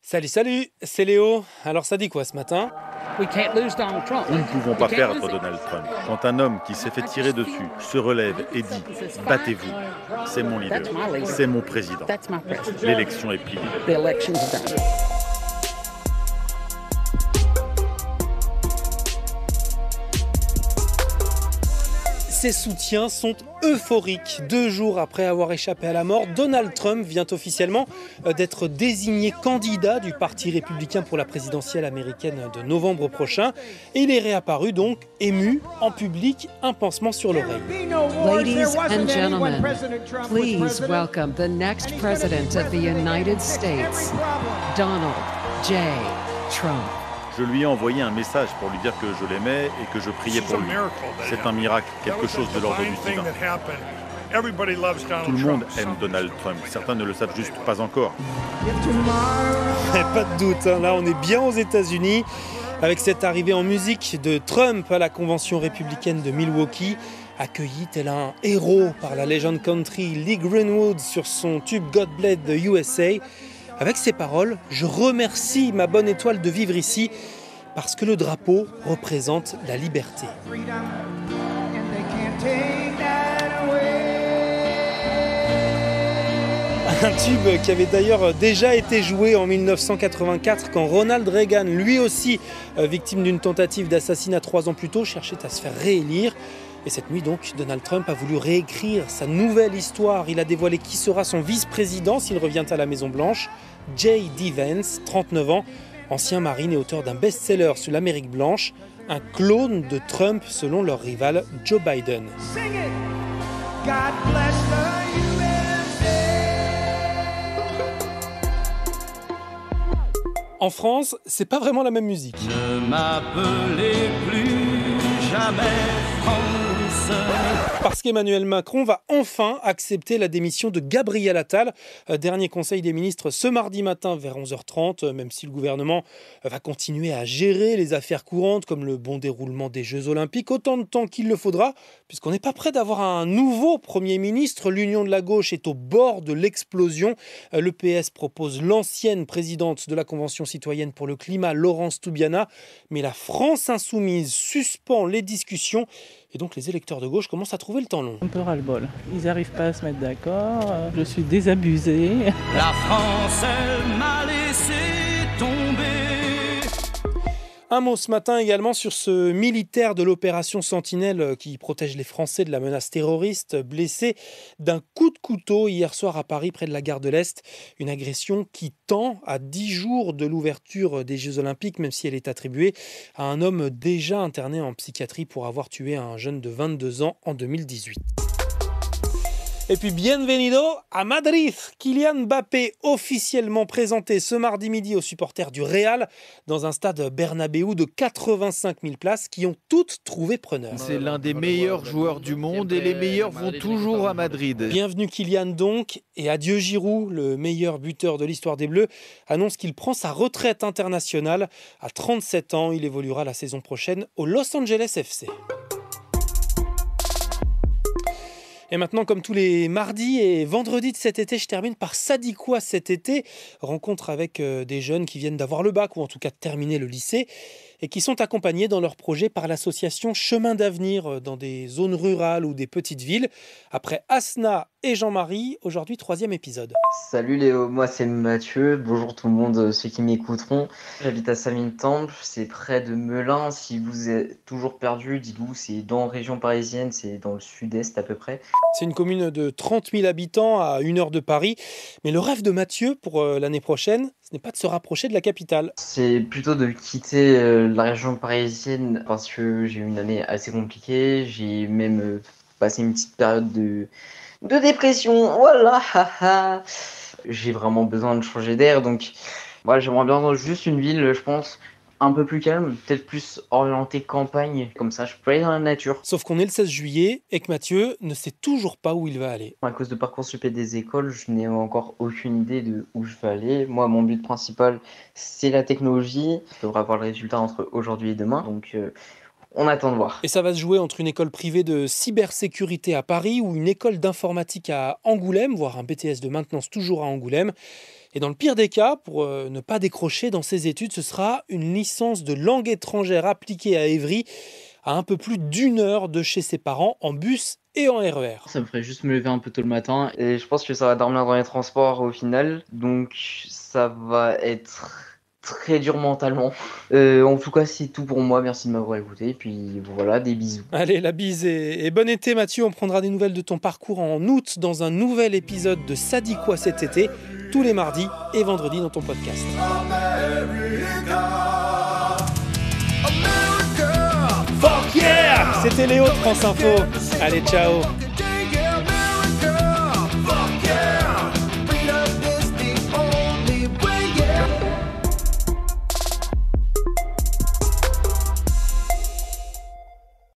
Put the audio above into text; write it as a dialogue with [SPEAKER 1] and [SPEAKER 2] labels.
[SPEAKER 1] Salut, salut, c'est Léo. Alors ça dit quoi ce matin?
[SPEAKER 2] Nous ne pouvons pas perdre Donald Trump. Quand un homme qui s'est fait tirer dessus se relève et dit « Battez-vous », c'est mon leader, c'est mon président. L'élection est pliée.
[SPEAKER 1] Ses soutiens sont euphoriques. 2 jours après avoir échappé à la mort, Donald Trump vient officiellement d'être désigné candidat du Parti républicain pour la présidentielle américaine de novembre prochain. Et il est réapparu donc ému en public, un pansement sur l'oreille.
[SPEAKER 3] Ladies and gentlemen, please welcome the next president of the United States, Donald J. Trump.
[SPEAKER 2] Je lui ai envoyé un message pour lui dire que je l'aimais et que je priais pour lui. C'est un miracle, quelque chose de l'ordre du divin. Tout le monde aime Donald Trump. Certains ne le savent juste pas encore.
[SPEAKER 1] Pas de doute, hein. Là on est bien aux États-Unis avec cette arrivée en musique de Trump à la convention républicaine de Milwaukee, accueilli tel un héros par la légende country Lee Greenwood sur son tube God Bless the USA. Avec ces paroles, je remercie ma bonne étoile de vivre ici parce que le drapeau représente la liberté. Un tube qui avait d'ailleurs déjà été joué en 1984 quand Ronald Reagan, lui aussi victime d'une tentative d'assassinat 3 ans plus tôt, cherchait à se faire réélire. Et cette nuit donc, Donald Trump a voulu réécrire sa nouvelle histoire. Il a dévoilé qui sera son vice-président s'il revient à la Maison-Blanche. J.D. Vance, 39 ans, ancien marine et auteur d'un best-seller sur l'Amérique blanche, un clone de Trump selon leur rival Joe Biden. En France, c'est pas vraiment la même musique.
[SPEAKER 4] Ne m'appelez plus jamais France.
[SPEAKER 1] Parce qu'Emmanuel Macron va enfin accepter la démission de Gabriel Attal. Dernier conseil des ministres ce mardi matin vers 11h30, même si le gouvernement va continuer à gérer les affaires courantes comme le bon déroulement des Jeux Olympiques, autant de temps qu'il le faudra, puisqu'on n'est pas prêt d'avoir un nouveau Premier ministre. L'Union de la gauche est au bord de l'explosion. Le PS propose l'ancienne présidente de la Convention citoyenne pour le climat, Laurence Toubiana, mais la France insoumise suspend les discussions. Et donc les électeurs de gauche commencent à trouver le temps long.
[SPEAKER 5] Un peu ras-le-bol. Ils n'arrivent pas à se mettre d'accord. Je suis désabusée.
[SPEAKER 4] La France, elle m'a laissé tomber.
[SPEAKER 1] Un mot ce matin également sur ce militaire de l'opération Sentinelle qui protège les Français de la menace terroriste, blessé d'un coup de couteau hier soir à Paris près de la gare de l'Est. Une agression qui tend à 10 jours de l'ouverture des Jeux Olympiques, même si elle est attribuée à un homme déjà interné en psychiatrie pour avoir tué un jeune de 22 ans en 2018. Et puis, bienvenido à Madrid. Kylian Mbappé, officiellement présenté ce mardi midi aux supporters du Real dans un stade Bernabéu de 85 000 places qui ont toutes trouvé preneur.
[SPEAKER 6] C'est l'un des meilleurs joueurs du monde et les meilleurs vont toujours à Madrid.
[SPEAKER 1] Bienvenue Kylian donc, et adieu Giroud, le meilleur buteur de l'histoire des Bleus, annonce qu'il prend sa retraite internationale. À 37 ans, il évoluera la saison prochaine au Los Angeles FC. Et maintenant, comme tous les mardis et vendredis de cet été, je termine par Ça dit quoi cet été ? Rencontre avec des jeunes qui viennent d'avoir le bac ou en tout cas de terminer le lycée et qui sont accompagnés dans leur projet par l'association Chemin d'avenir dans des zones rurales ou des petites villes. Après Asna et Jean-Marie, aujourd'hui 3e épisode.
[SPEAKER 7] Salut Léo, moi c'est Mathieu, bonjour tout le monde, ceux qui m'écouteront. J'habite à Samin-Temple, c'est près de Melun. Si vous êtes toujours perdu, dites-vous, c'est dans la région parisienne, c'est dans le sud-est à peu près.
[SPEAKER 1] C'est une commune de 30 000 habitants à 1 heure de Paris. Mais le rêve de Mathieu pour l'année prochaine, ce n'est pas de se rapprocher de la capitale.
[SPEAKER 7] C'est plutôt de quitter la région parisienne parce que j'ai eu une année assez compliquée. J'ai même passé une petite période de dépression. Voilà, j'ai vraiment besoin de changer d'air. Donc voilà, j'aimerais bien dans juste une ville, je pense, un peu plus calme, peut-être plus orienté campagne, comme ça je peux aller dans la nature.
[SPEAKER 1] Sauf qu'on est le 16 juillet et que Mathieu ne sait toujours pas où il va aller.
[SPEAKER 7] À cause de Parcoursup et des écoles, je n'ai encore aucune idée de où je vais aller. Moi, mon but principal, c'est la technologie. Je devrais avoir le résultat entre aujourd'hui et demain, donc on attend de voir.
[SPEAKER 1] Et ça va se jouer entre une école privée de cybersécurité à Paris ou une école d'informatique à Angoulême, voire un BTS de maintenance toujours à Angoulême. Et dans le pire des cas, pour ne pas décrocher dans ses études, ce sera une licence de langue étrangère appliquée à Évry, à un peu plus d'1 heure de chez ses parents, en bus et en RER.
[SPEAKER 7] Ça me ferait juste me lever un peu tôt le matin et je pense que ça va dormir dans les transports au final. Donc ça va être très dur mentalement. En tout cas, c'est tout pour moi. Merci de m'avoir écouté. Et puis voilà, des bisous.
[SPEAKER 1] Allez, la bise et bon été Mathieu. On prendra des nouvelles de ton parcours en août dans un nouvel épisode de Ça dit quoi cet été, tous les mardis et vendredis dans ton podcast. Fuck yeah! C'était Léo de France Info. Allez, ciao!